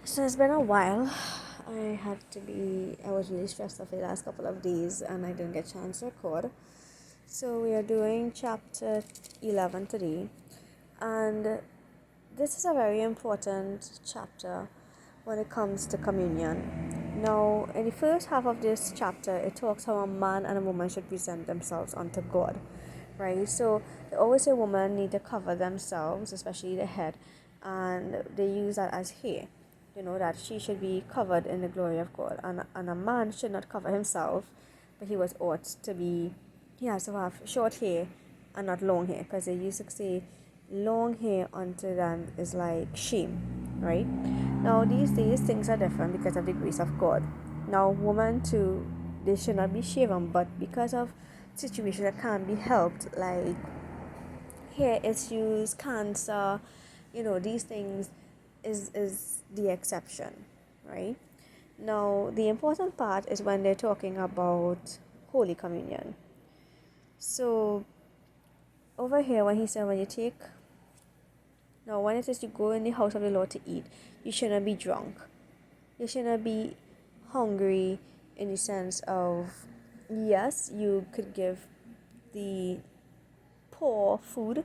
So it's been a while. I was really stressed out for the last couple of days and I didn't get a chance to record. So we are doing chapter 11 today. And this is a very important chapter when it comes to communion. Now, in the first half of this chapter, it talks how a man and a woman should present themselves unto God, right? So they always say women need to cover themselves, especially the head, and they use that as hair. That she should be covered in the glory of God, and a man should not cover himself, but he has to have short hair and not long hair, because they used to say long hair unto them is like shame, right? Now these days things are different because of the grace of God. Now women too, they should not be shaven, but because of situations that can't be helped, like hair issues, cancer, these things is the exception, right? Now the important part is when they're talking about Holy Communion. So over here when he said when you take now when it says you go in the house of the Lord to eat, you shouldn't be drunk. You shouldn't be hungry in the sense of, yes, you could give the poor food,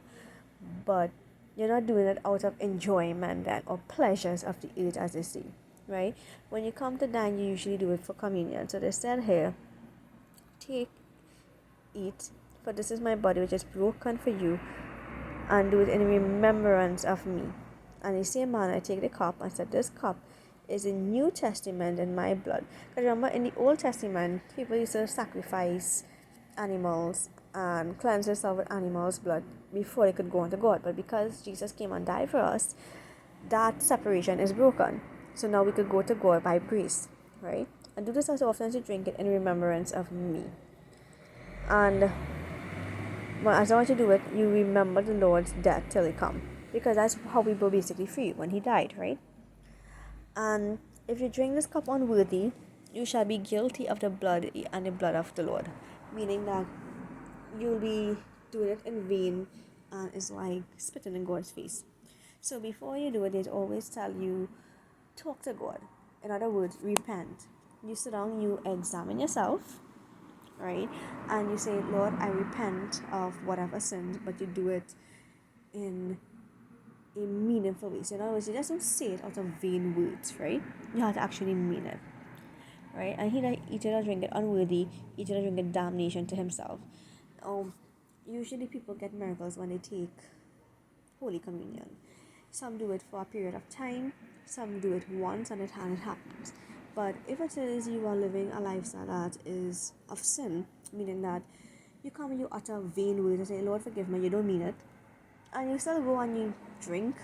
but you're not doing it out of enjoyment then or pleasures of the earth, as they say, right? When you come to dine, you usually do it for communion. So they said here, take, eat, for this is my body which is broken for you, and do it in remembrance of me. And in the same manner, I take the cup and said, this cup is a New Testament in my blood. Because remember, in the Old Testament, people used to sacrifice animals and cleanse themselves with animals' blood before they could go unto God. But because Jesus came and died for us, that separation is broken. So now we could go to God by grace, right? And do this as often as you drink it in remembrance of me. And well, as long as you do it, you remember the Lord's death till he come. Because that's how we were basically free when he died, right? And if you drink this cup unworthy, you shall be guilty of the blood and the blood of the Lord. Meaning that you'll be doing it in vain and it's like spitting in God's face. So before you do it, they always tell you, talk to God. In other words, repent. You sit down, you examine yourself, right? And you say, Lord, I repent of whatever sins, but you do it in a meaningful way. So in other words, you just don't say it out of vain words, right? You have to actually mean it, right? And he that eateth or drinketh unworthy, eateth or drinketh damnation to himself. Usually people get miracles when they take Holy Communion. Some do it for a period of time, some do it once and it happens. But if it is you are living a lifestyle that is of sin, meaning that you come and you utter vain words and say, Lord forgive me, you don't mean it, and you still go and you drink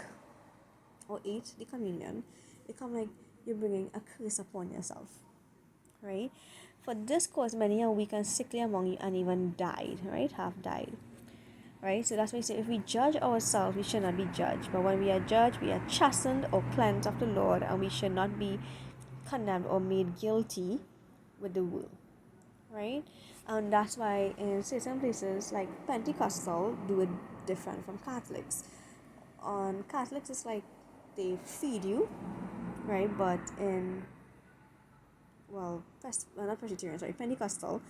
or eat the communion, it come like you're bringing a curse upon yourself, right? For this cause many are weak and sickly among you and even died, right? Have died, right? So that's why we say if we judge ourselves, we should not be judged. But when we are judged, we are chastened or cleansed of the Lord, and we should not be condemned or made guilty with the world, right? And that's why in certain places like Pentecostal do it different from Catholics. On Catholics, it's like they feed you, right? But in not Presbyterian, sorry, Pentecostal,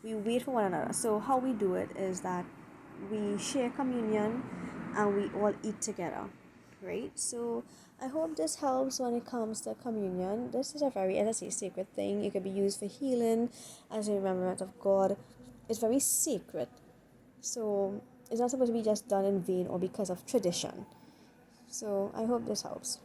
we wait for one another. So how we do it is that we share communion and we all eat together, right? So I hope this helps when it comes to communion. This is a very, as I say, sacred thing. It can be used for healing, as a remembrance of God. It's very sacred. So it's not supposed to be just done in vain or because of tradition. So I hope this helps.